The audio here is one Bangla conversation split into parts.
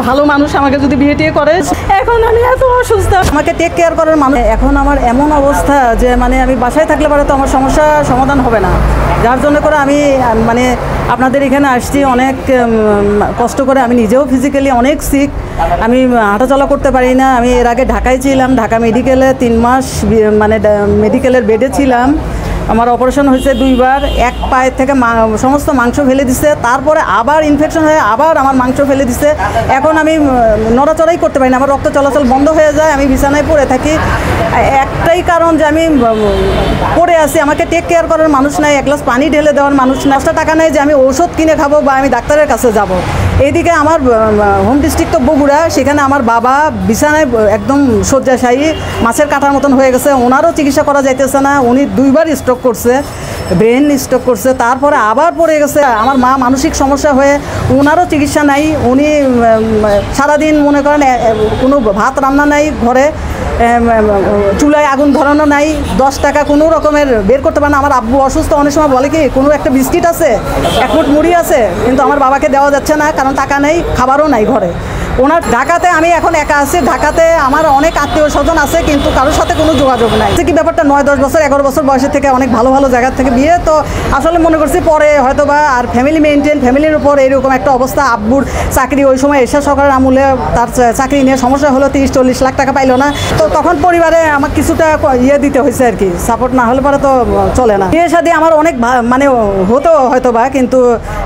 ভালো মানুষ আমাকে যদি বিয়ে টিয়ে করে। এখন আমি এত অসুস্থ, আমাকে টেক কেয়ার করার মানুষ এখন আমার এমন অবস্থা যে মানে আমি বাসায় থাকলে পরে তো আমার সমস্যা সমাধান হবে না, যার জন্য করে আমি মানে আপনাদের এখানে আসছি অনেক কষ্ট করে। আমি নিজেও ফিজিক্যালি অনেক সিক, আমি হাঁটাচলা করতে পারি না। আমি এর আগে ঢাকায় ছিলাম, ঢাকা মেডিকেলে 3 মাস মানে মেডিকেলের বেডে ছিলাম। আমার অপারেশন হয়েছে 2 বার, এক পায়ের থেকে সমস্ত মাংস ফেলে দিছে, তারপরে আবার ইনফেকশন হয়ে আবার আমার মাংস ফেলে দিছে। এখন আমি নড়াচড়াই করতে পারি না, আমার রক্ত চলাচল বন্ধ হয়ে যায়, আমি বিছানায় পড়ে থাকি। একটাই কারণ যে আমি পড়ে আছি, আমাকে টেক কেয়ার করার মানুষ নাই, এক গ্লাস পানি ঢেলে দেওয়ার মানুষ না, 5 টাকা নেই যে আমি ঔষধ কিনে খাবো বা আমি ডাক্তারের কাছে যাব। এইদিকে আমার হোম ডিস্ট্রিক্ট তো বগুড়া, সেখানে আমার বাবা বিছানায় একদম শয্যাশায়ী, মাছের কাঁটার মতন হয়ে গেছে, ওনারও চিকিৎসা করা যাইতেছে না। উনি 2 বার স্ট্রোক করছে, ব্রেন স্ট্রোক করছে, তারপরে আবার পড়ে গেছে। আমার মা মানসিক সমস্যা হয়ে ওনারও চিকিৎসা নাই। উনি সারাদিন মনে করেন কোনো ভাত রান্না নাই ঘরে, চুলায় আগুন ধরানো নাই, 10 টাকা কোনো রকমের বের করতে পারে না। আমার আব্বু অসুস্থ, অনেক সময় বলে কি কোনো একটা বিস্কিট আছে, 1 মুঠ মুড়ি আছে, কিন্তু আমার বাবাকে দেওয়া যাচ্ছে না, কারণ টাকা নেই, খাবারও নাই ঘরে। ওনার ঢাকাতে আমি এখন একা আছি, ঢাকাতে আমার অনেক আত্মীয় স্বজন আছে, কিন্তু কারোর সাথে কোনো যোগাযোগ নাই। কি ব্যাপারটা 9-10 বছর 11 বছর বয়সের থেকে অনেক ভালো ভালো জায়গার থেকে বিয়ে, তো আসলে মনে করছি পরে হয়তো বা আর ফ্যামিলি মেনটেন, ফ্যামিলির উপর এরকম একটা অবস্থা। আব্বুর চাকরি ওই সময় এরশাদ সরকারের আমলে তার চাকরি নিয়ে সমস্যা হলো, 30-40 লাখ টাকা পাইলো না, তো তখন পরিবারে আমার কিছুটা ইয়ে দিতে হয়েছে আর কি, সাপোর্ট না হলে পরে তো চলে না। বিয়ে শাদী আমার অনেক মানে হতো হয়তো বা, কিন্তু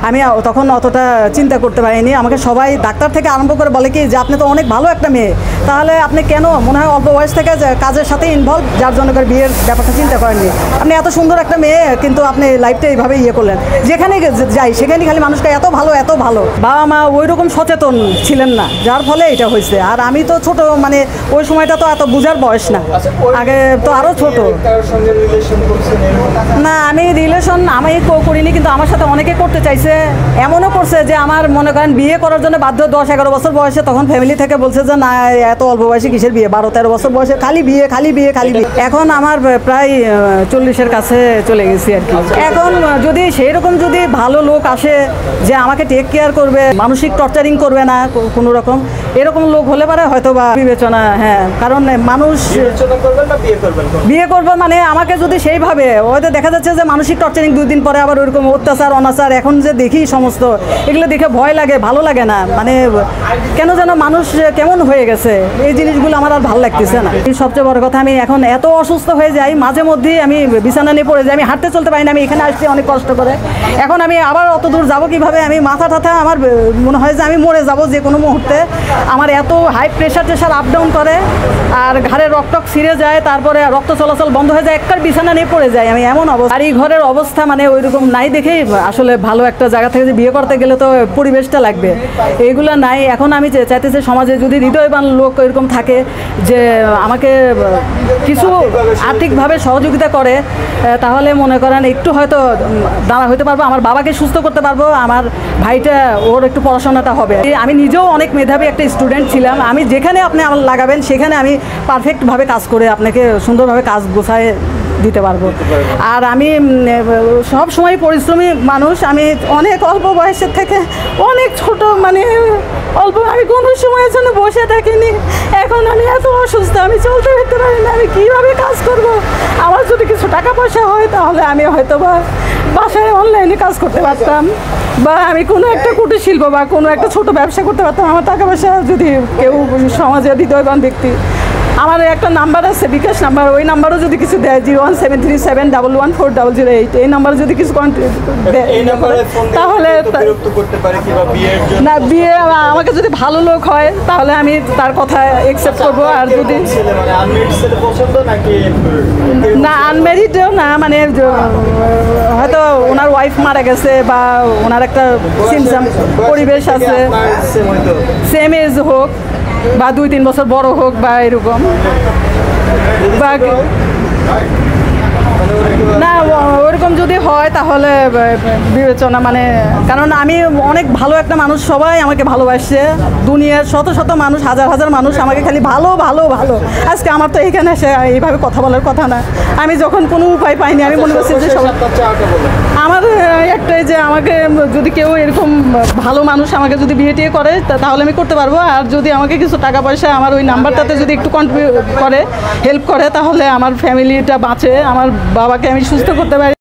আমি তখন অতটা চিন্তা করতে পারিনি। আমাকে সবাই ডাক্তার থেকে আরম্ভ করে বলে কি যে আপনি তো অনেক ভালো একটা মেয়ে, তাহলে আপনি কেন মনে হয় অল্প বয়স থেকে কাজের সাথে ইনভলভ, যার জন্য করে বিয়ের ব্যাপারটা চিন্তা করেননি। আপনি এত সুন্দর একটা মেয়ে, কিন্তু আপনি লাইফটা এইভাবে ইয়ে করলেন। যেখানে যাই সেখানে খালি মানুষকে এত ভালো এত ভালো। বাবা মা ওই রকম সচেতন ছিলেন না, যার ফলে এটা হয়েছে। আর আমি তো ছোট, মানে ওই সময়টা তো এত বুঝার বয়স না, আগে তো আরও ছোট না। আমি রিলেশন আমি করিনি, কিন্তু আমার সাথে অনেকে করতে চাইছে, এমনও করছে যে আমার মনে করেন বিয়ে করার জন্য বাধ্য। 10-11 বছর বয়সে তখন ফ্যামিলি থেকে বলছে যে না এত অল্প বয়সে কিসের বিয়ে, 12-13 বছর বয়সে খালি বিয়ে খালি বিয়ে খালি বিয়ে। এখন আমার প্রায় 40-এর কাছে চলে গেছি আর কি। এখন যদি সেই রকম যদি ভালো লোক আসে যে আমাকে টেক কেয়ার করবে, মানসিক টর্চারিং করবে না কোনো রকম, এরকম লোক হলে পারে হয়তো বা বিবেচনা, হ্যাঁ। কারণ মানুষ বিয়ে করবে মানে আমাকে যদি সেইভাবে, হয়তো দেখা যাচ্ছে যে মানসিক টর্চারিং 2 দিন পরে আবার ওইরকম অত্যাচার অনাচার, এখন যে দেখি সমস্ত এগুলো দেখে ভয় লাগে, ভালো লাগে না। মানে কেন যেন মানুষ কেমন হয়ে গেছে, এই জিনিসগুলো আমার আর ভালো লাগতেছে না। সবচেয়ে বড় কথা, আমি এখন এত অসুস্থ হয়ে যাই, মাঝে মধ্যেই আমি বিছানা নিয়ে পড়ে যাই, আমি হাঁটতে চলতে পারি না। আমি এখানে আসছি অনেক কষ্ট করে, এখন আমি আবার অত দূর যাবো কিভাবে? আমি মাথা টাথা আমার মনে হয় যে আমি মরে যাবো যে কোনো মুহূর্তে। আমার এত হাই প্রেশার আপ ডাউন করে, আর ঘাড়ে রক্ত ছিঁড়ে যায়, তারপরে রক্ত চলাচল বন্ধ হয়ে যায়, একবার বিছানা নিয়ে পড়ে যায় আমি, এমন অবস্থা। আর এই ঘরের অবস্থা মানে ওইরকম নাই দেখেই আসলে ভালো একটা জায়গা থেকে যে বিয়ে করতে গেলে তো পরিবেশটা লাগবে, এইগুলো নাই। এখন আমি চাইতেছি সমাজে যদি হৃদয়বান লোক এরকম থাকে যে আমাকে কিছু আর্থিকভাবে সহযোগিতা করে, তাহলে মনে করেন একটু হয়তো দাঁড়া হইতে পারবো, আমার বাবাকে সুস্থ করতে পারবো, আমার ভাইটা ওর একটু পড়াশোনাটা হবে। আমি নিজেও অনেক মেধাবী একটা স্টুডেন্ট ছিলাম, আমি যেখানে আপনি আমার লাগাবেন সেখানে আমি পারফেক্টভাবে কাজ করে আপনাকে সুন্দরভাবে কাজ গোছায় দিতে পারবো। আর আমি সব সময় পরিশ্রমী মানুষ, আমি অনেক অল্প বয়সের থেকে অনেক ছোট, মানে অল্প, আমি কোনো সময়ের জন্য বসে থাকিনি। এখন আমি এত অসুস্থ, আমি চলতে ফিরতে পারি না, আমি কীভাবে কাজ করব? আমার যদি কিছু টাকা পয়সা হয় তাহলে আমি হয়তো বা বাসায় অনলাইনে কাজ করতে পারতাম, বা আমি কোনো একটা কুটির শিল্প বা কোনো একটা ছোট ব্যবসা করতে পারতাম। আমার টাকা পয়সা যদি কেউ সমাজে হৃদয়বান ব্যক্তি, আমার একটা নাম্বার আছে বিকাশ নাম্বার, ওই নাম্বারও যদি কিছু দেয় 01737114008, এই নাম্বারে যদি কিছু তাহলে না, বিয়ে আমাকে যদি ভালো লোক হয় তাহলে আমি তার কথা অ্যাকসেপ্ট করবো। আর যদি না, আনম্যারিডও না, মানে হয়তো ওনার ওয়াইফ মারা গেছে বা ওনার একটা সিমসাম পরিবেশ আছে, সেম এজ হোক বা 2-3 বছর বড় হোক বা এরকম, বা না ওরকম যদি হয় তাহলে বিবেচনা মানে, কারণ আমি অনেক ভালো একটা মানুষ, সবাই আমাকে ভালোবাসছে, দুনিয়ার শত শত মানুষ, হাজার হাজার মানুষ আমাকে খালি ভালো ভালো ভালো। আজকে আমার তো এখানে এসে এইভাবে কথা বলার কথা না। আমি যখন কোনো উপায় পাইনি আমি মনে করছি যে আমার একটাই যে আমাকে যদি কেউ এরকম ভালো মানুষ আমাকে যদি বিয়ে টিয়ে করে তাহলে আমি করতে পারবো। আর যদি আমাকে কিছু টাকা পয়সা আমার ওই নাম্বারটাতে যদি একটু কন্ট্রিবিউট করে, হেল্প করে, তাহলে আমার ফ্যামিলিটা বাঁচে, আমার বাবাকে আমি সুস্থ করতে পারি।